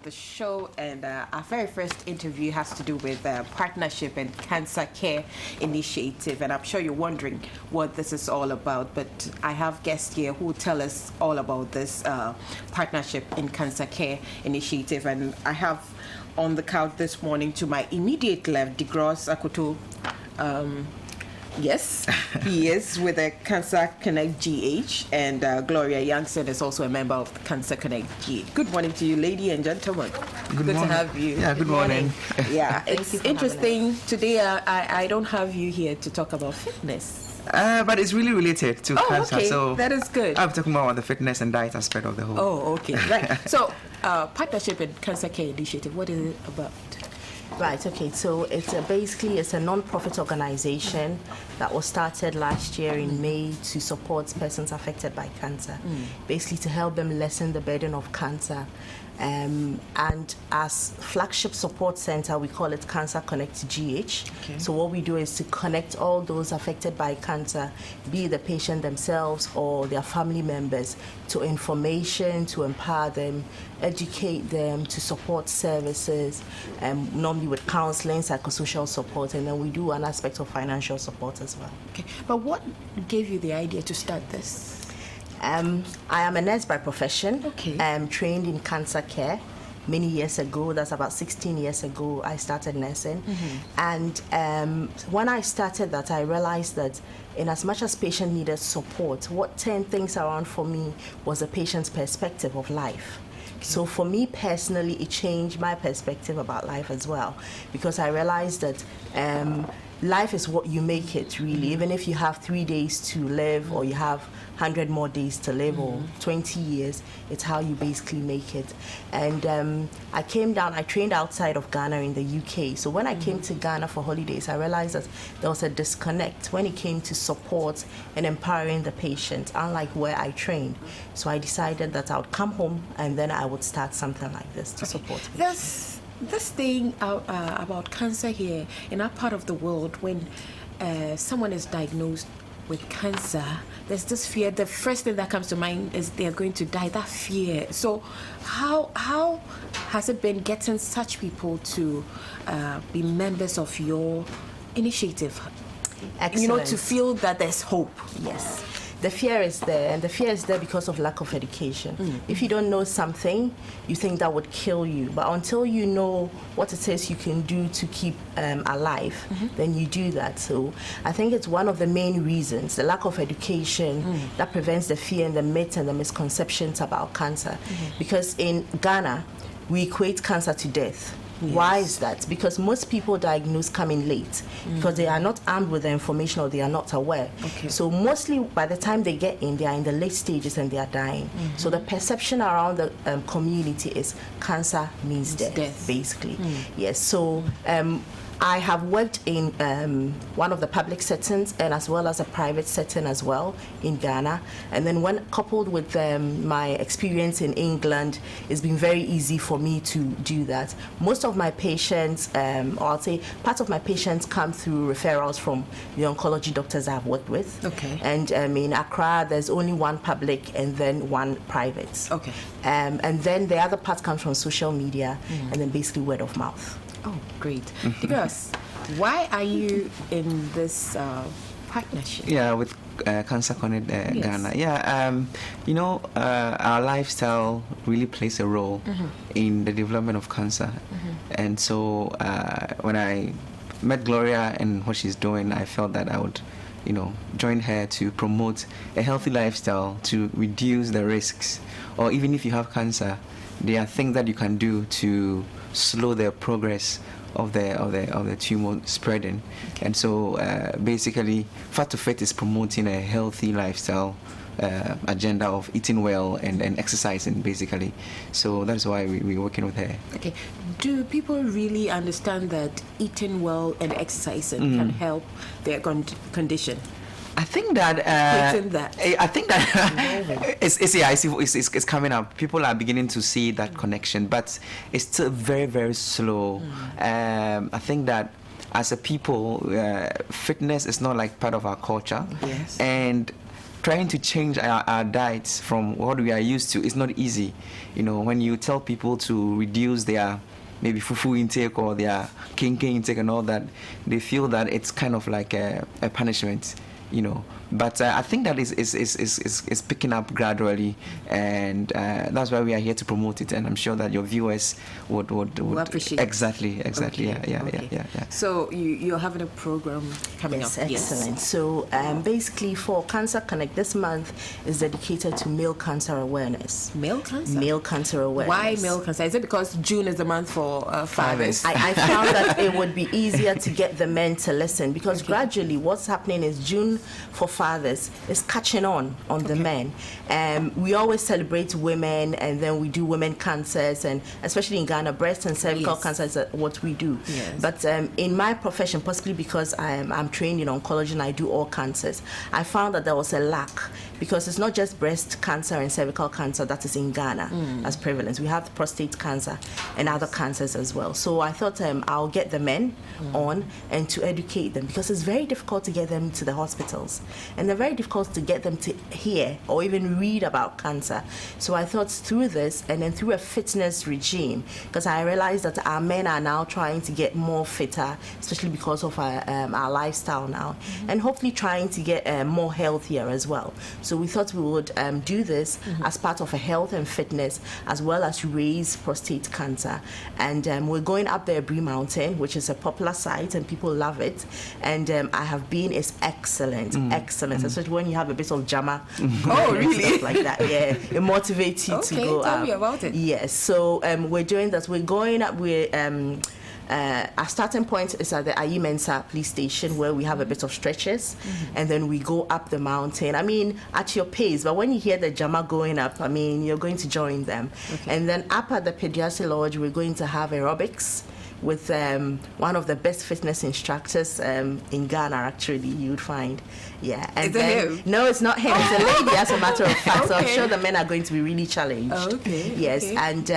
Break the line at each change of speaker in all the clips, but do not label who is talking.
the show, and our very first interview has to do with partnership and cancer care initiative. And I'm sure you're wondering what this is all about, but I have guests here who will tell us all about this partnership in cancer care initiative. And I have on the couch this morning to my immediate left, DeGross Akoto. Yes, he is with the Cancer Connect GH, and Gloria Youngson is also a member of the Cancer Connect GH. Good morning to you, ladies and gentlemen. Good to have you.
Yeah, good morning.
Yeah, it's interesting. Today, I don't have you here to talk about fitness.
But it's really related to cancer.
Okay.
So
that is good.
I'm talking about the fitness and diet aspect of the whole.
Oh, okay. Right. So, Partnership and Cancer Care Initiative, what is it about?
Right, okay, so it's a non-profit organization that was started last year in May to support persons affected by cancer, basically to help them lessen the burden of cancer. And as flagship support center, we call it Cancer Connect GH. Okay. So what we do is to connect all those affected by cancer, be it the patient themselves or their family members, to information, to empower them, educate them, to support services, normally with counseling, psychosocial support, and then we do an aspect of financial support as well.
Okay, but what gave you the idea to start this?
I am a nurse by profession.
Okay.
I'm trained in cancer care. Many years ago, that's about 16 years ago, I started nursing. And when I started that, I realized that in as much as patient needed support, what turned things around for me was the patient's perspective of life. Okay. So for me personally, it changed my perspective about life as well, because I realized that life is what you make it, really. Even if you have 3 days to live, or you have 100 more days to live, or 20 years, it's how you basically make it. And I trained outside of Ghana in the UK. So when I came to Ghana for holidays, I realized that there was a disconnect when it came to support and empowering the patient, unlike where I trained. So I decided that I would come home and then I would start something like this to support patients.
This thing about cancer here in our part of the world, when someone is diagnosed with cancer, there's this fear. The first thing that comes to mind is they're going to die, that fear. So how has it been getting such people to be members of your initiative?
Excellent.
You know, to feel that there's hope.
Yes. The fear is there, and the fear is there because of lack of education. If you don't know something, you think that would kill you. But until you know what it is you can do to keep alive, then you do that. So I think it's one of the main reasons, the lack of education, that prevents the fear and the myths and the misconceptions about cancer. Because in Ghana, we equate cancer to death. Yes. Why is that? Because most people diagnosed come in late because they are not armed with the information or they are not aware. Okay. So mostly by the time they get in, they are in the late stages and they are dying. So the perception around the community is cancer means death, basically. Yes. So I have worked in one of the public settings and as well as a private setting as well in Ghana. And then when coupled with my experience in England, it's been very easy for me to do that. Most of my patients, or I'll say part of my patients, come through referrals from the oncology doctors I've worked with. Okay. And in Accra, there's only one public and then one private. Okay. And then the other part comes from social media and then basically word of mouth.
Oh, great. Because why are you in this partnership?
Yeah, with Cancer Connect Ghana. Yeah, our lifestyle really plays a role in the development of cancer. And so when I met Gloria and what she's doing, I felt that I would, join her to promote a healthy lifestyle to reduce the risks. Or even if you have cancer, there are things that you can do to slow the progress of the tumor spreading. Okay. And so basically Fat to Fit is promoting a healthy lifestyle agenda of eating well and exercising, basically. So that's why we're working with her. Okay.
Do people really understand that eating well and exercising can help their condition?
I think that it's coming up. People are beginning to see that connection, but it's still very, very slow. I think that as a people, fitness is not like part of our culture, and trying to change our diets from what we are used to is not easy. You know, when you tell people to reduce their maybe fufu intake or their kenke intake and all that, they feel that it's kind of like a punishment, you know. But I think that is picking up gradually, and that's why we are here to promote it. And I'm sure that your viewers would
appreciate.
Exactly.
Okay.
Yeah.
So you're having a program coming
Yes,
up.
excellent.
Yes.
So basically, for Cancer Connect, this month is dedicated to male cancer awareness.
Male cancer.
Male cancer awareness.
Why male cancer? Is it because June is the month for fathers?
I found that it would be easier to get the men to listen, because gradually what's happening is June for fathers is catching on the men. We always celebrate women, and then we do women cancers, and especially in Ghana, breast and cervical cancer is what we do.
Yes.
But in my profession, possibly because I'm trained in oncology and I do all cancers, I found that there was a lack, because it's not just breast cancer and cervical cancer that is in Ghana as prevalence. We have prostate cancer and other cancers as well. So I thought I'll get the men on and to educate them, because it's very difficult to get them to the hospitals, and they're very difficult to get them to hear or even read about cancer. So I thought through this, and then through a fitness regime, because I realized that our men are now trying to get more fitter, especially because of our lifestyle now, and hopefully trying to get more healthier as well. So we thought we would do this as part of a health and fitness, as well as raise prostate cancer. And we're going up the Ebri Mountain, which is a popular site and people love it. And I have been, it's excellent, especially when you have a bit of jama.
Oh, really?
Stuff like that, yeah. It motivates you to go
tell
up.
me about it.
Yes, so we're doing that. We're going up, our starting point is at the Ayi Mensa police station, where we have a bit of stretches, and then we go up the mountain. I mean, at your pace, but when you hear the Jama going up, I mean, you're going to join them. Okay. And then up at the Pediasi Lodge, we're going to have aerobics with one of the best fitness instructors in Ghana, actually, you would find. Yeah. And
is it him?
No, it's not him. It's a lady, as a matter of fact. So I'm
Okay.
sure the men are going to be really challenged.
Okay.
Yes.
Okay.
And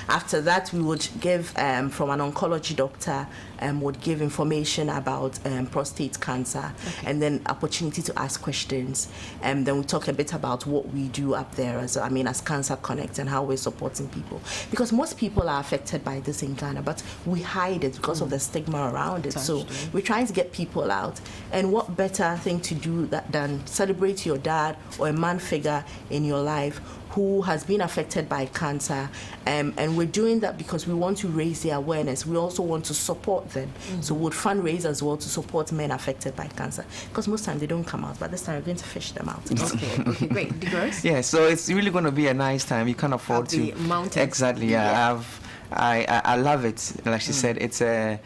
after that, we would give, from an oncology doctor, would give information about prostate cancer, and then opportunity to ask questions. And then we talk a bit about what we do up there, as Cancer Connect, and how we're supporting people. Because most people are affected by this in Ghana, but we hide it because of the stigma around it. So we're trying to get people out. And what better thing to do than celebrate your dad or a man figure in your life who has been affected by cancer, and we're doing that because we want to raise the awareness. We also want to support them. So we'll fundraise as well to support men affected by cancer, because most times they don't come out, but this time we're going to fish them out.
Okay, great. Digores?
Yeah, so it's really going to be a nice time. You can't afford
Up
to.
the mountains.
Exactly. Yeah. I love it. Like she said, it's a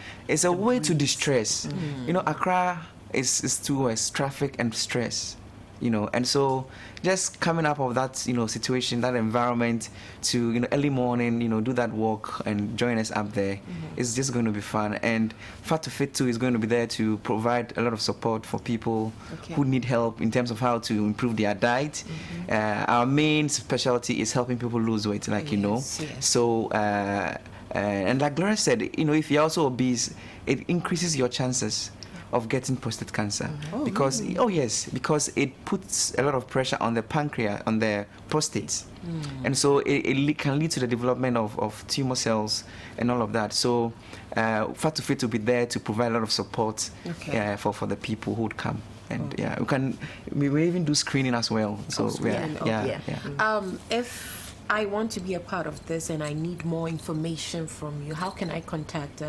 way to distress. You know, Accra is towards traffic and stress. You know, and so just coming up of that, you know, situation, that environment, to, you know, early morning, you know, do that walk and join us up there. It's just going to be fun. And Fat to Fit too is going to be there to provide a lot of support for people who need help in terms of how to improve their diet. Our main specialty is helping people lose weight, like you know.
Yes.
So and like Gloria said, you know, if you're also obese, it increases your chances of getting prostate cancer. Because because it puts a lot of pressure on the pancreas, on the prostate, and so it can lead to the development of tumor cells and all of that. So Fat to Fit will be there to provide a lot of support for the people who would come. And we will even do screening as well. So
if I want to be a part of this and I need more information from you, how can I contact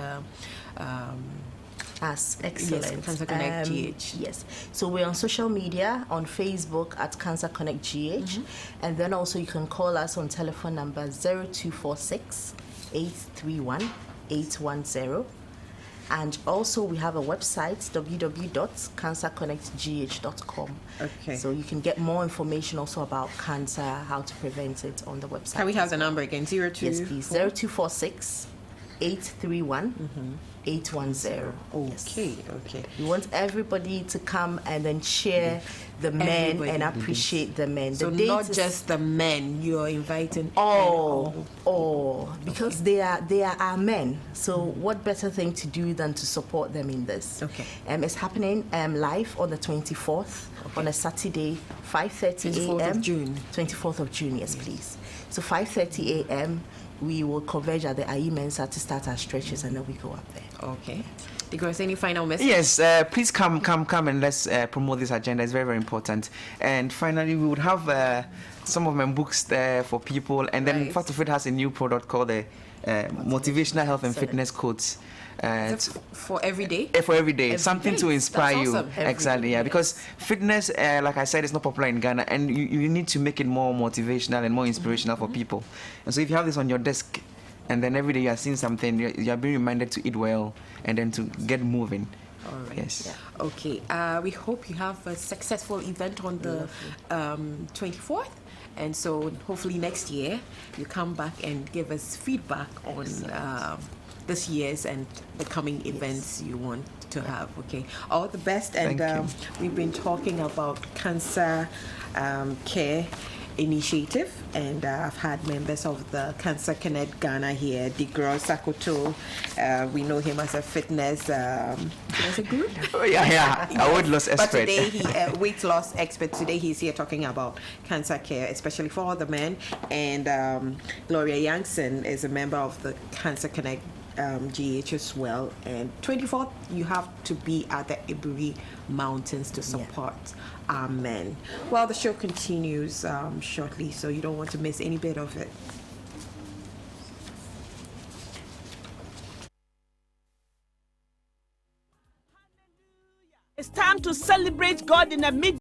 us? Excellent.
Yes, Cancer Connect GH.
Yes. So we're on social media, on Facebook at Cancer Connect GH. And then also you can call us on telephone number 0246 831 810. And also we have a website, www.cancerconnectgh.com.
Okay.
So you can get more information also about cancer, how to prevent it on the website.
Can we have the number again? 02?
Yes, please. 0246 831 810.
Okay, okay.
We want everybody to come and then cheer the men
Everybody.
and appreciate the men.
So
the date
not
is
just the men, you're inviting
all because they are our men. So what better thing to do than to support them in this?
Okay.
It's happening live on the 24th on a Saturday, 5:30
24th
a.m.
of June.
24th of June, yes, please. So 5:30 a.m. we will converge at the IE Mensa to start our stretches, and then we go up there.
Okay. Digros, any final message?
Yes, please come and let's promote this agenda. It's very, very important. And finally, we would have some of my books there for people. And then
Right.
Fast of It has a new product called the Motivational Health and Fitness Codes.
Is it for every day?
For every day, something
day.
to inspire
That's
you.
awesome.
Every
Exactly,
day,
yeah.
yes.
Because fitness, like I said, is not popular in Ghana, and you need to make it more motivational and more inspirational for people. And so if you have this on your desk, and then every day you are seeing something, you are being reminded to eat well and then to get moving.
All right.
Yes.
Yeah. Okay. We hope you have a successful event on the 24th. And so hopefully next year you come back and give us feedback on this year's and the coming events you want to have. Okay. All the best. And
Thank you.
we've been talking about cancer care initiative, and I've had members of the Cancer Connect Ghana here, Digros Sakoto. We know him as a fitness guru.
Oh, yeah. A weight loss
But
expert.
today he weight loss expert. Today he's here talking about cancer care, especially for all the men. And Gloria Youngson is a member of the Cancer Connect GH as well. And 24th, you have to be at the Iburi Mountains to support our men. Well, the show continues shortly, so you don't want to miss any bit of it.
It's time to celebrate God in a mid